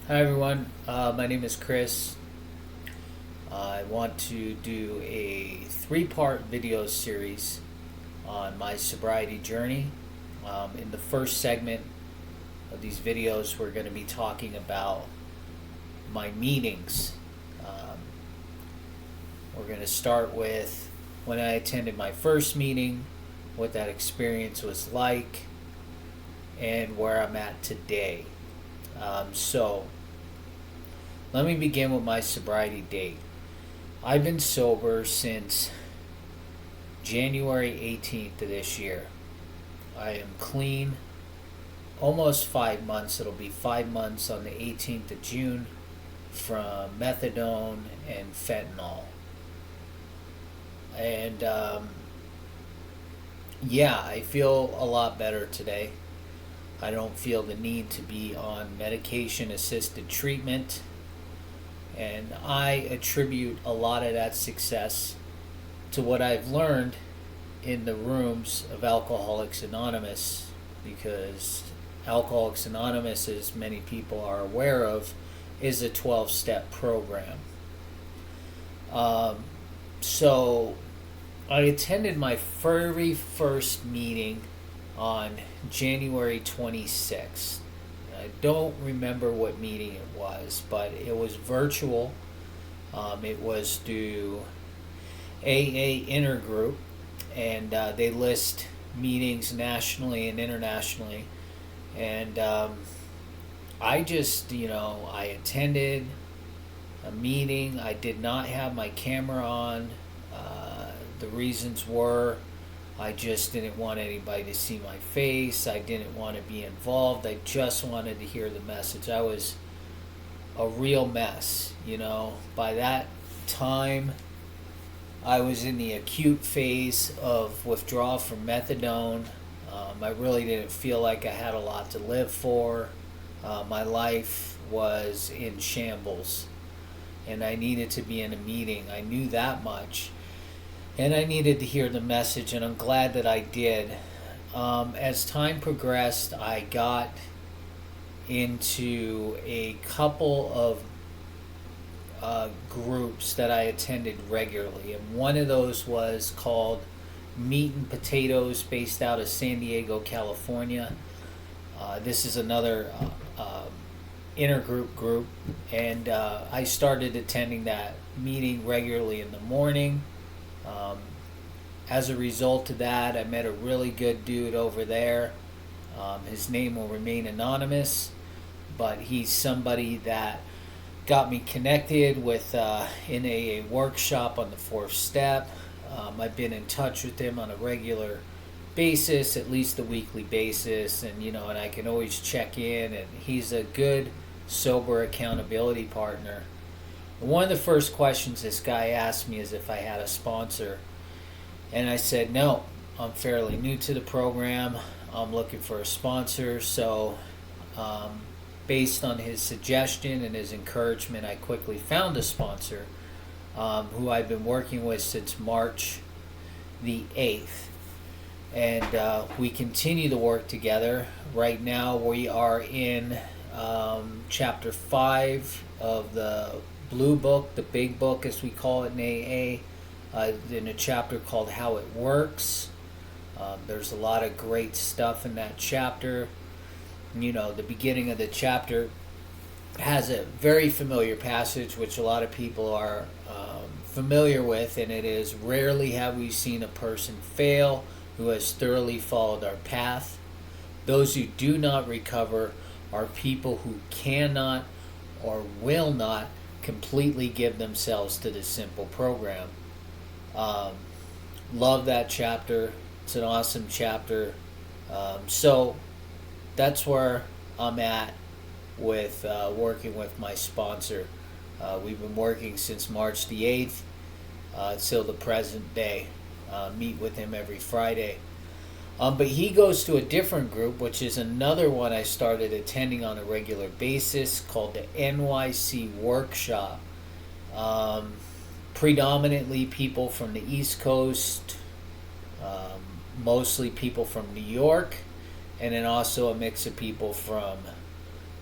Hi everyone, my name is Chris. I want to do a three-part video series on my sobriety journey. In the first segment of these videos, we're going to be talking about my meetings. Um, we're going to start with when I attended my first meeting, what that experience was like, and where I'm at today. So, let me begin with my sobriety date. I've been sober since January 18th of this year. I am clean almost 5 months. It'll be 5 months on the 18th of June from methadone and fentanyl. And yeah, I feel a lot better today. I don't feel the need to be on medication assisted treatment. And I attribute a lot of that success to what I've learned in the rooms of Alcoholics Anonymous, because Alcoholics Anonymous, as many people are aware of, is a 12-step program. So I attended my very first meeting on January 26th. I don't remember what meeting it was, but it was virtual. It was through AA Intergroup, and they list meetings nationally and internationally. And I just, I attended a meeting. I did not have my camera on. The reasons were I just didn't want anybody to see my face. I didn't want to be involved. I just wanted to hear the message. I was a real mess, By that time, I was in the acute phase of withdrawal from methadone. I really didn't feel like I had a lot to live for. My life was in shambles, and I needed to be in a meeting. I knew that much. And I needed to hear the message, and I'm glad that I did. As time progressed, I got into a couple of groups that I attended regularly. And one of those was called Meat and Potatoes, based out of San Diego, California. This is another intergroup group. And I started attending that meeting regularly in the morning. As a result of that, I met a really good dude over there. His name will remain anonymous, but he's somebody that got me connected with in a workshop on the fourth step. I've been in touch with him on a regular basis, at least a weekly basis, and and I can always check in. And he's a good sober accountability partner. One of the first questions this guy asked me is if I had a sponsor. And I said, no, I'm fairly new to the program. I'm looking for a sponsor. So, based on his suggestion and his encouragement, I quickly found a sponsor who I've been working with since March the 8th. And we continue to work together. Right now, we are in chapter 5 of the Blue Book, the big book as we call it in AA, in a chapter called How It Works. There's a lot of great stuff in that chapter. The beginning of the chapter has a very familiar passage which a lot of people are familiar with, and it is, rarely have we seen a person fail who has thoroughly followed our path. Those who do not recover are people who cannot or will not completely give themselves to this simple program. Love that chapter. It's an awesome chapter. So that's where I'm at with working with my sponsor. We've been working since March the 8th till the present day. Meet with him every Friday. But he goes to a different group, which is another one I started attending on a regular basis, called the NYC Workshop. Predominantly people from the East Coast, mostly people from New York, and then also a mix of people from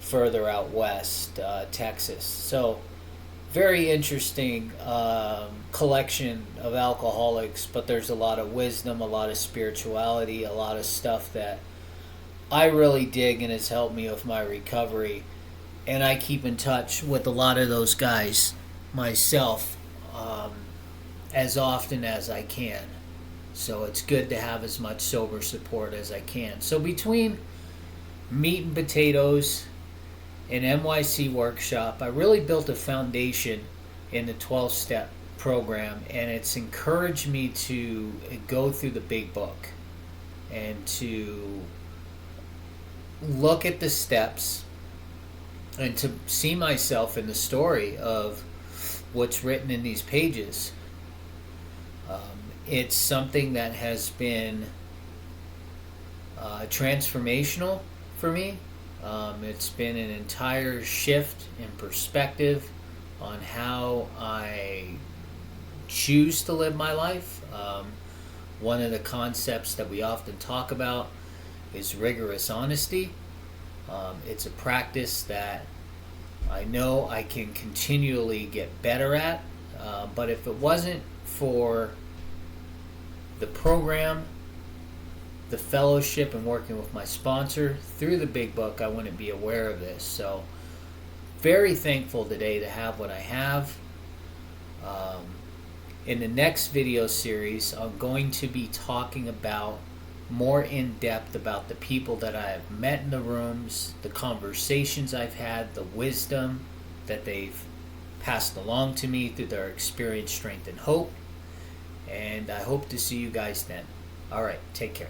further out west, Texas. So very interesting collection of alcoholics, but there's a lot of wisdom, a lot of spirituality, a lot of stuff that I really dig and has helped me with my recovery. And I keep in touch with a lot of those guys myself as often as I can. So it's good to have as much sober support as I can. So between meat and potatoes and NYC workshop, I really built a foundation in the 12-step program, and it's encouraged me to go through the big book and to look at the steps and to see myself in the story of what's written in these pages. It's something that has been transformational for me. It's been an entire shift in perspective on how I choose to live my life. One of the concepts that we often talk about is rigorous honesty. It's a practice that I know I can continually get better at, but if it wasn't for the program, the fellowship, and working with my sponsor through the big book, I wouldn't be aware of this. So very thankful today to have what I have. In the next video series, I'm going to be talking about more in depth about the people that I have met in the rooms, the conversations I've had, the wisdom that they've passed along to me through their experience, strength, and hope. And I hope to see you guys then. All right, take care.